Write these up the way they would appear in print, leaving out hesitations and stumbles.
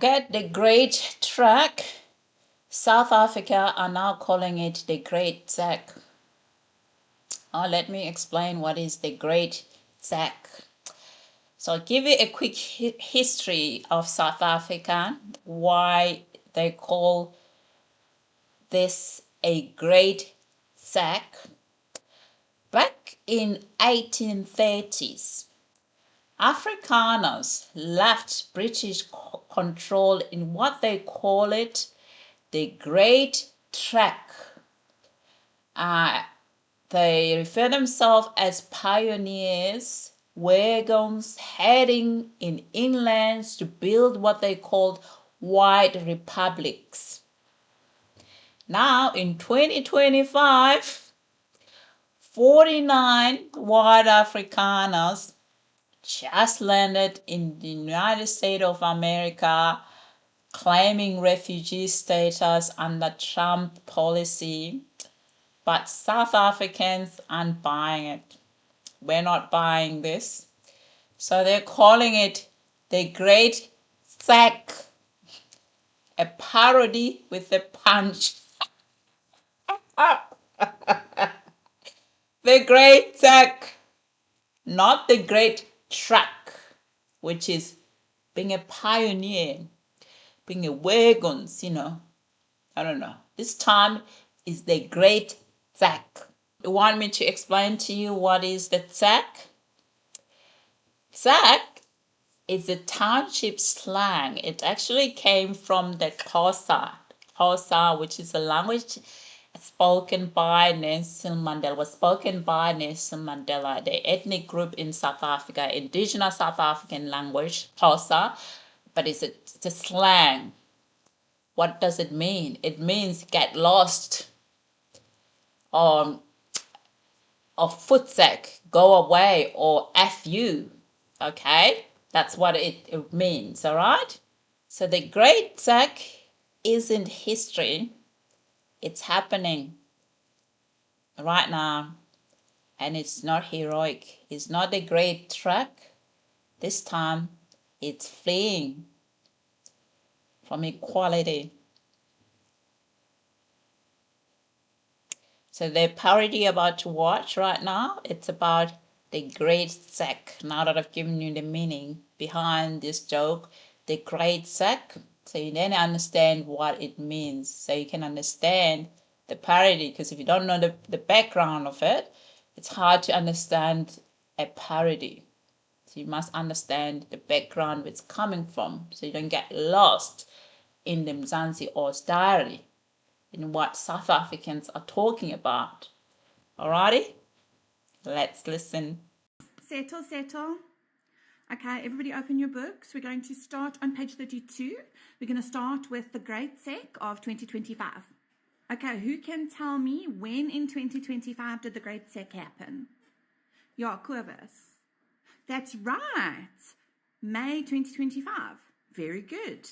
forget the Great Tsek. South Africa are now calling it the Great Tsek. Let me explain what is the Great Tsek. So I'll give you a quick history of South Africa, why they call this a Great Tsek. Back in 1830s, Afrikaners left British control in what they call it the Great Tsek. They refer themselves as pioneers, wagons heading in inlands to build what they called white republics. Now in 2025, 49 white Afrikaners just landed in the United States of America claiming refugee status under Trump policy, but South Africans aren't buying it. We're not buying this. So they're calling it the Great Tsek, a parody with a punch. The Great Tsek, not the Great Tsek, which is being a pioneer, being a wagons, I don't know. This time is the Great Tsek. You want me to explain to you what is the Tsek? Tsek is a township slang. It actually came from the Xhosa, which is a language spoken by Nelson Mandela, the ethnic group in South Africa, indigenous South African language, Xhosa, but it's a slang. What does it mean? It means get lost, or footsec, go away, or F you. Okay? That's what it means, all right? So the Great Tsek isn't history. It's happening right now, and it's not heroic. It's not the Great Tsek. This time, it's fleeing from equality. So the parody about to watch right now, it's about the Great Tsek. Now that I've given you the meaning behind this joke, the Great Tsek, so you then understand what it means. So you can understand the parody, because if you don't know the background of it, it's hard to understand a parody. So you must understand the background where it's coming from, so you don't get lost in the MzansiOz diary, in what South Africans are talking about. Alrighty? Let's listen. Settle. Okay, everybody open your books. We're going to start on page 32. We're going to start with the Great Tsek of 2025. Okay, who can tell me when in 2025 did the Great Tsek happen? Ja, Kobus. That's right. May 2025. Very good.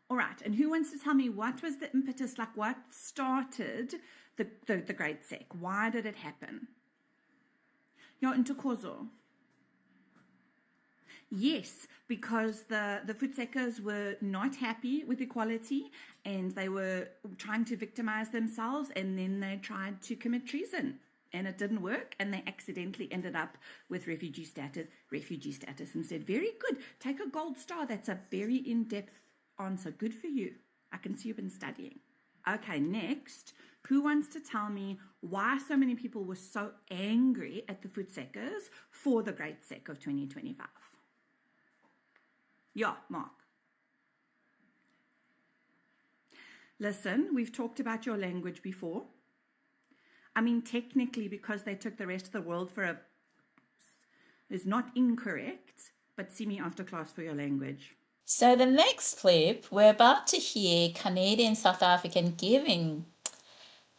All right, and who wants to tell me what was the impetus, like what started the Great Tsek? Why did it happen? Ja, Ntokozo. Yes, because the Futsekers were not happy with equality and they were trying to victimize themselves, and then they tried to commit treason and it didn't work, and they accidentally ended up with refugee status instead. Very good. Take a gold star. That's a very in-depth answer. Good for you. I can see you've been studying. Okay, next. Who wants to tell me why so many people were so angry at the Futsekers for the Great Tsek of 2025? Yeah, Mark. Listen, we've talked about your language before. I mean, technically, because they took the rest of the world for a... is not incorrect, but see me after class for your language. So the next clip, we're about to hear Canadian South African giving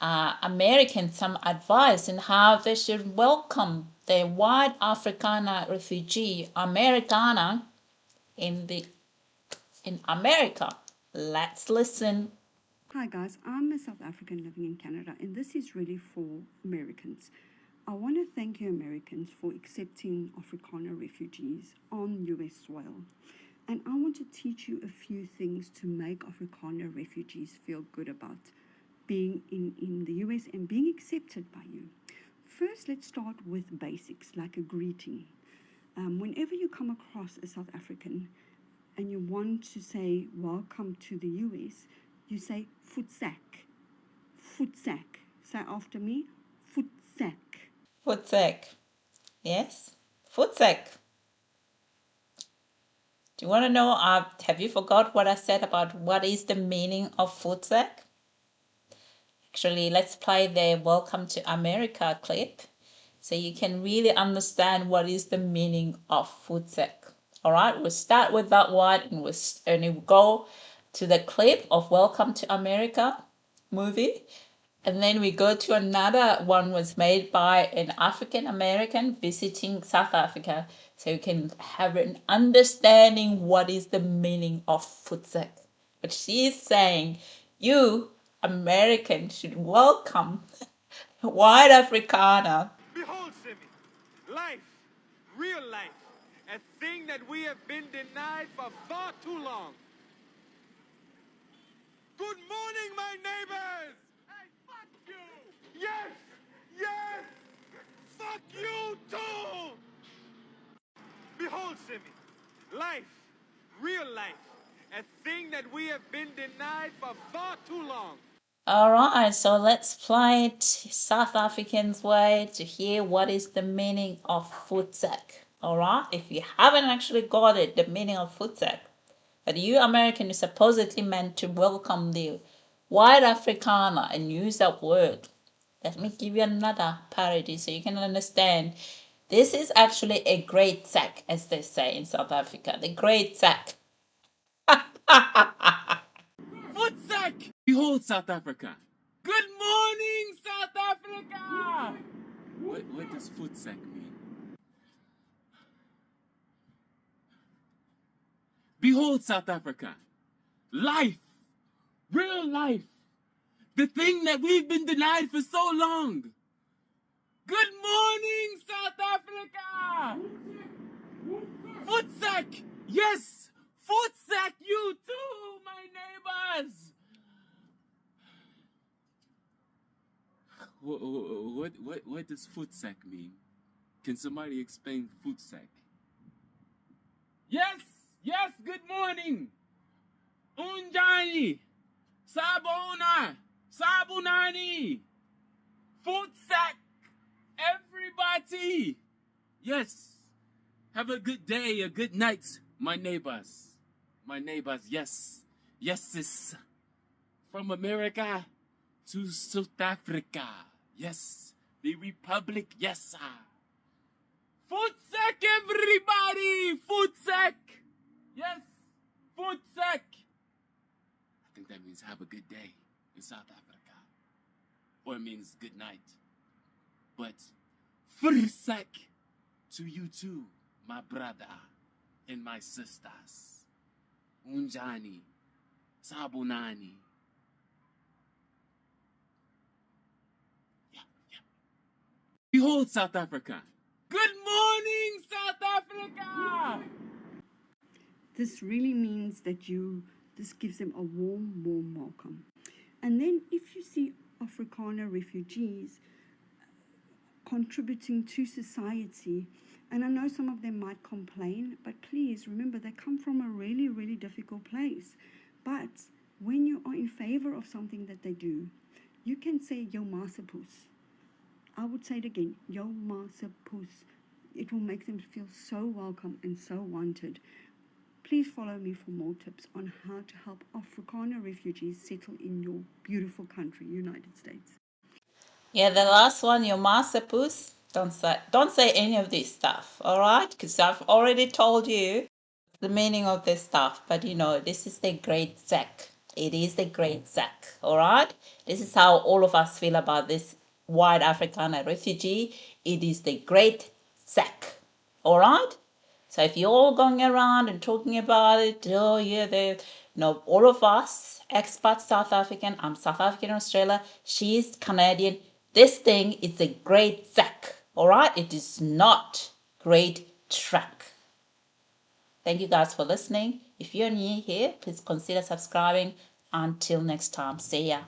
Americans some advice on how they should welcome the white Afrikaner refugee Amerikaner in America. Let's listen. Hi guys, I'm a South African living in Canada, and this is really for Americans. I want to thank you Americans for accepting Afrikaner refugees on US soil. And I want to teach you a few things to make Afrikaner refugees feel good about being in the US and being accepted by you. First, let's start with basics, like a greeting. Whenever you come across a South African and you want to say welcome to the US, you say voetsak. Voetsak. Say after me, voetsak. Tsek. Yes? Tsek. Do you want to know, have you forgot what I said about what is the meaning of Tsek? Actually, let's play the Welcome to America clip so you can really understand what is the meaning of Tsek. All right, we'll start with that one and we'll go to the clip of Welcome to America movie. And then we go to another one was made by an African American visiting South Africa. So you can have an understanding what is the meaning of Tsek. But she is saying, you Americans should welcome white Afrikaner. Behold, Simi, life, real life, a thing that we have been denied for far too long. Good morning, my neighbors! Hey, fuck you! Yes! Yes! Fuck you too! Behold, Simi, life, real life, a thing that we have been denied for far too long. All right, so let's play it South African's way to hear what is the meaning of Tsek. All right, if you haven't actually got it, the meaning of Tsek, but you American is supposedly meant to welcome the white Afrikaner and use that word. Let me give you another parody so you can understand. This is actually a Great Tsek, as they say in South Africa. The Great Tsek. Tsek! Behold, South Africa. Good morning, South Africa! What does Tsek mean? Behold, South Africa. Life, real life, the thing that we've been denied for so long. Good morning, South Africa! Tsek! Yes! Tsek, you too, my neighbors! What does Tsek mean? Can somebody explain Tsek? Yes! Yes, good morning! Unjani! Sabona! Sabunani! Tsek! Everybody! Yes! Have a good day, a good night, my neighbors. My neighbors, yes. Yes, sis. From America to South Africa. Yes. The Republic, yes, sir. Tsek, everybody! Tsek! Yes, Tsek! I think that means have a good day in South Africa. Or it means good night. But Tsek to you too, my brother and my sisters. Unjani, Sabunani. Yeah. Behold, South Africa. Good morning, South Africa! This really means that this gives them a warm, warm welcome. And then if you see Afrikaner refugees contributing to society, and I know some of them might complain, but please remember they come from a really, really difficult place. But when you are in favor of something that they do, you can say, yo MzansiOz. I would say it again, yo MzansiOz. It will make them feel so welcome and so wanted. Please follow me for more tips on how to help Afrikaner refugees settle in your beautiful country, United States. Yeah, the last one, your MzansiOz. Don't say any of this stuff, all right? Because I've already told you the meaning of this stuff. But this is the Great Tsek. It is the Great Tsek, all right? This is how all of us feel about this white Afrikaner refugee. It is the Great Tsek, all right? So if you're all going around and talking about it, oh yeah, all of us, expats South African, I'm South African Australia, she's Canadian. This thing is a Great Tsek, all right? It is not Great Tsek. Thank you guys for listening. If you're new here, please consider subscribing. Until next time, see ya.